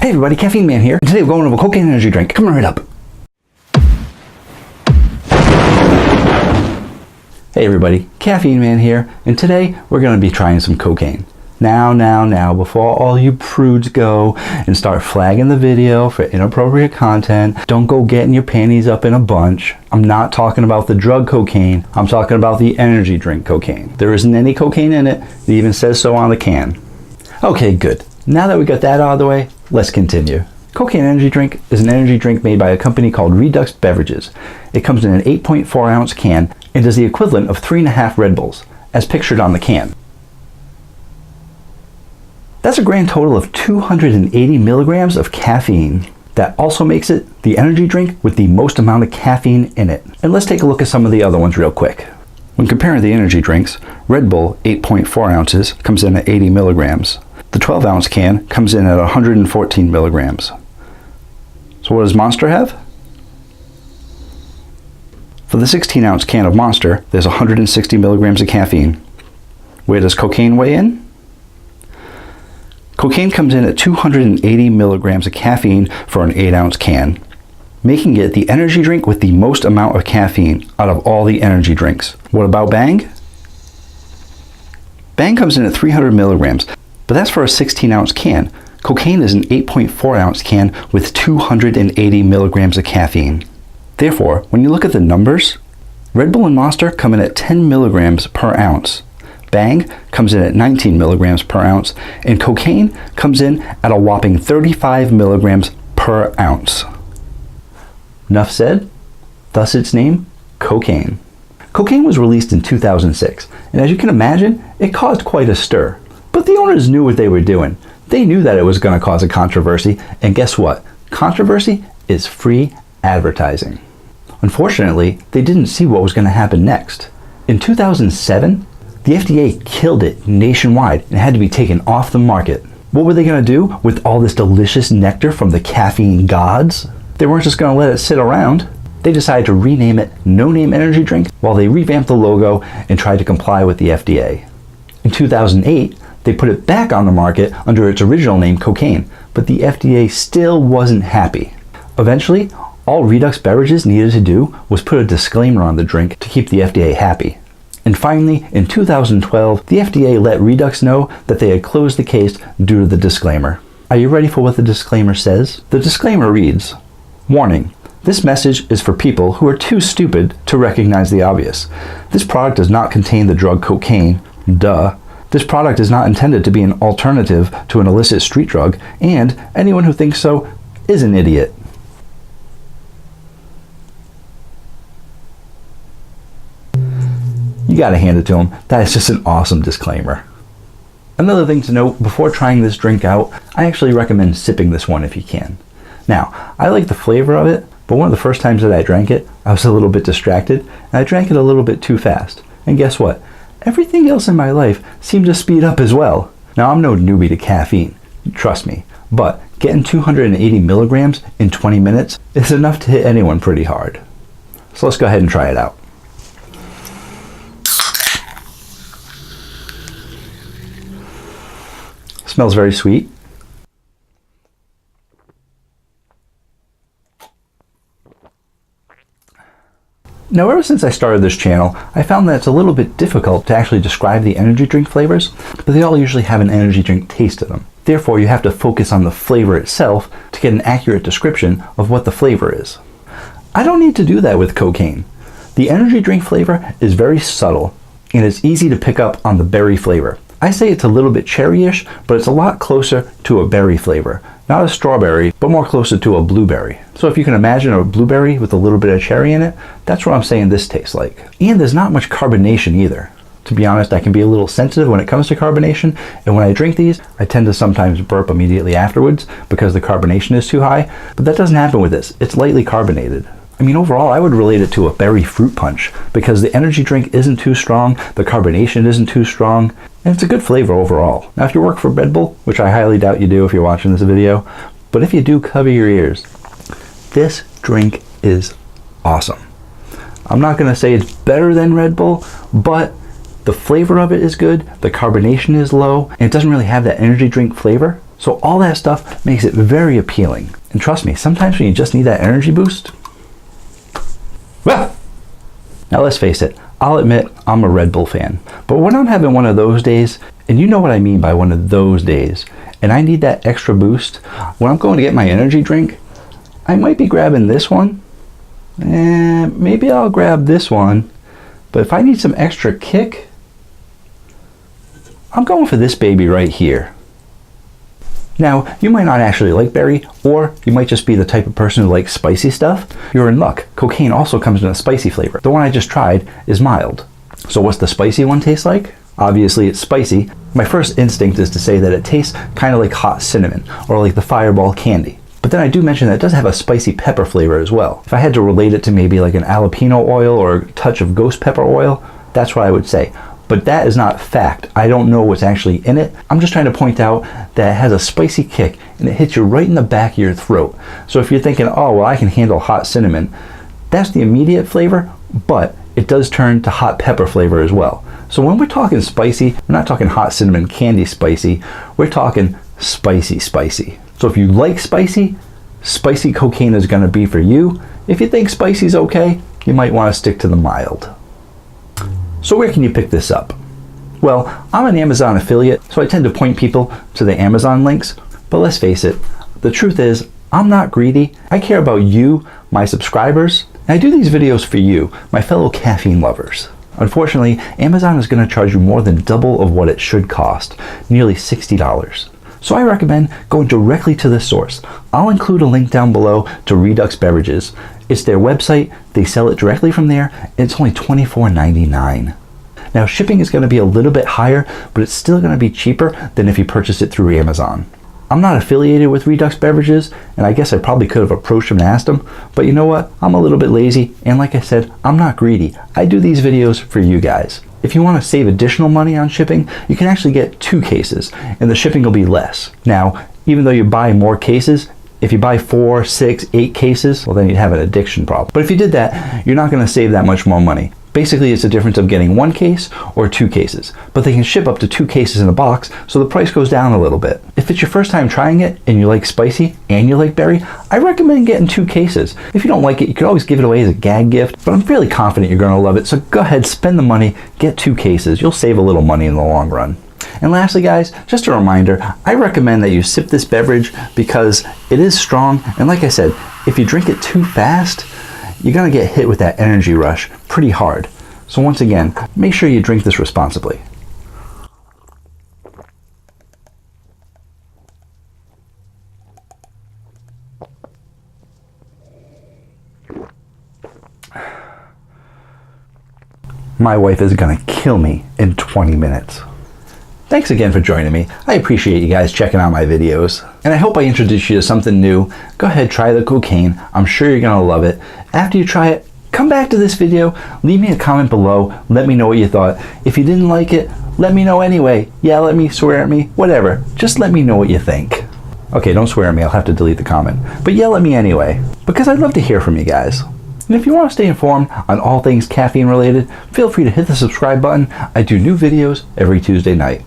Hey everybody, Caffeine Man here, and today we're going over a cocaine energy drink. Come right up. Hey everybody, Caffeine Man here, and today we're going to be trying some cocaine. Now, before all you prudes go and start flagging the video for inappropriate content, don't go getting your panties up in a bunch. I'm not talking about the drug cocaine, I'm talking about the energy drink cocaine. There isn't any cocaine in it, it even says so on the can. Okay, good. Now that we got that out of the way, let's continue. Cocaine energy drink is an energy drink made by a company called Redux Beverages. It comes in an 8.4 ounce can and is the equivalent of 3.5 Red Bulls, as pictured on the can. That's a grand total of 280 milligrams of caffeine. That also makes it the energy drink with the most amount of caffeine in it. And let's take a look at some of the other ones real quick. When comparing the energy drinks, Red Bull 8.4 ounces comes in at 80 milligrams. The 12 ounce can comes in at 114 milligrams. So what does Monster have? For the 16 ounce can of Monster, there's 160 milligrams of caffeine. Where does cocaine weigh in? Cocaine comes in at 280 milligrams of caffeine for an 8 ounce can, making it the energy drink with the most amount of caffeine out of all the energy drinks. What about Bang? Bang comes in at 300 milligrams, but that's for a 16 ounce can. Cocaine is an 8.4 ounce can with 280 milligrams of caffeine. Therefore, when you look at the numbers, Red Bull and Monster come in at 10 milligrams per ounce. Bang comes in at 19 milligrams per ounce, and cocaine comes in at a whopping 35 milligrams per ounce. Enough said, thus its name, cocaine. Cocaine was released in 2006, and as you can imagine, it caused quite a stir. But the owners knew what they were doing. They knew that it was going to cause a controversy, and guess what? Controversy is free advertising. Unfortunately, they didn't see what was going to happen next. In 2007, the FDA killed it nationwide and had to be taken off the market. What were they going to do with all this delicious nectar from the caffeine gods? They weren't just going to let it sit around. They decided to rename it No Name Energy Drink while they revamped the logo and tried to comply with the FDA. In 2008, they put it back on the market under its original name, Cocaine, but the FDA still wasn't happy. Eventually, all Redux Beverages needed to do was put a disclaimer on the drink to keep the FDA happy. And finally, in 2012, the FDA let Redux know that they had closed the case due to the disclaimer. Are you ready for what the disclaimer says? The disclaimer reads, "Warning. This message is for people who are too stupid to recognize the obvious. This product does not contain the drug cocaine. Duh. This product is not intended to be an alternative to an illicit street drug, and anyone who thinks so is an idiot." You gotta hand it to them. That is just an awesome disclaimer. Another thing to note, before trying this drink out, I actually recommend sipping this one if you can. Now, I like the flavor of it, but one of the first times that I drank it, I was a little bit distracted, and I drank it a little bit too fast. And guess what? Everything else in my life seemed to speed up as well. Now, I'm no newbie to caffeine, trust me, but getting 280 milligrams in 20 minutes is enough to hit anyone pretty hard. So let's go ahead and try it out. Smells very sweet. Now, ever since I started this channel, I found that it's a little bit difficult to actually describe the energy drink flavors, but they all usually have an energy drink taste to them. Therefore, you have to focus on the flavor itself to get an accurate description of what the flavor is. I don't need to do that with cocaine. The energy drink flavor is very subtle, and it's easy to pick up on the berry flavor. I say it's a little bit cherry-ish, but it's a lot closer to a berry flavor. Not a strawberry, but more closer to a blueberry. So if you can imagine a blueberry with a little bit of cherry in it, that's what I'm saying this tastes like. And there's not much carbonation either. To be honest, I can be a little sensitive when it comes to carbonation, and when I drink these, I tend to sometimes burp immediately afterwards because the carbonation is too high, but that doesn't happen with this. It's lightly carbonated. I mean, overall, I would relate it to a berry fruit punch because the energy drink isn't too strong, the carbonation isn't too strong, and it's a good flavor overall. Now, if you work for Red Bull, which I highly doubt you do if you're watching this video, but if you do, cover your ears. This drink is awesome. I'm not going to say it's better than Red Bull, but the flavor of it is good, the carbonation is low, and it doesn't really have that energy drink flavor, So all that stuff makes it very appealing. And trust me, sometimes when you just need that energy boost, well, now let's face it, I'll admit I'm a Red Bull fan. But when I'm having one of those days, and you know what I mean by one of those days, and I need that extra boost, when I'm going to get my energy drink, I might be grabbing this one, and maybe I'll grab this one, but if I need some extra kick, I'm going for this baby right here. Now, you might not actually like berry, or you might just be the type of person who likes spicy stuff. You're in luck. Cocaine also comes in a spicy flavor. The one I just tried is mild. So what's the spicy one taste like? Obviously it's spicy. My first instinct is to say that it tastes kind of like hot cinnamon, or like the Fireball candy. But then I do mention that it does have a spicy pepper flavor as well. If I had to relate it to maybe like an jalapeno oil or a touch of ghost pepper oil, that's what I would say. But that is not fact. I don't know what's actually in it. I'm just trying to point out that it has a spicy kick and it hits you right in the back of your throat. So if you're thinking, oh, well, I can handle hot cinnamon, that's the immediate flavor, but it does turn to hot pepper flavor as well. So when we're talking spicy, we're not talking hot cinnamon candy spicy, we're talking spicy spicy. So if you like spicy, spicy cocaine is gonna be for you. If you think spicy's okay, you might wanna stick to the mild. So where can you pick this up? Well, I'm an Amazon affiliate, so I tend to point people to the Amazon links, but let's face it, the truth is, I'm not greedy. I care about you, my subscribers, and I do these videos for you, my fellow caffeine lovers. Unfortunately, Amazon is going to charge you more than double of what it should cost, nearly $60. So I recommend going directly to the source. I'll include a link down below to Redux Beverages. It's their website, they sell it directly from there, and it's only $24.99. Now shipping is going to be a little bit higher, but it's still going to be cheaper than if you purchase it through Amazon. I'm not affiliated with Redux Beverages, and I guess I probably could have approached them and asked them, but you know what? I'm a little bit lazy, and like I said, I'm not greedy. I do these videos for you guys. If you want to save additional money on shipping, you can actually get 2 cases, and the shipping will be less. Now, even though you buy more cases, if you buy 4, 6, 8 cases, well then you'd have an addiction problem. But if you did that, you're not going to save that much more money. Basically, it's the difference of getting 1 case or 2 cases, but they can ship up to 2 cases in a box, so the price goes down a little bit. If it's your first time trying it and you like spicy and you like berry, I recommend getting 2 cases. If you don't like it, you can always give it away as a gag gift, but I'm fairly confident you're going to love it, so go ahead, spend the money, get 2 cases. You'll save a little money in the long run. And lastly, guys, just a reminder, I recommend that you sip this beverage because it is strong, and like I said, if you drink it too fast, you're going to get hit with that energy rush pretty hard. So once again, make sure you drink this responsibly. My wife is going to kill me in 20 minutes. Thanks again for joining me. I appreciate you guys checking out my videos. And I hope I introduced you to something new. Go ahead, try the cocaine. I'm sure you're going to love it. After you try it, come back to this video, leave me a comment below, let me know what you thought. If you didn't like it, let me know anyway. Yell at me, swear at me, whatever. Just let me know what you think. Okay, don't swear at me, I'll have to delete the comment. But yell at me anyway, because I'd love to hear from you guys. And if you want to stay informed on all things caffeine related, feel free to hit the subscribe button. I do new videos every Tuesday night.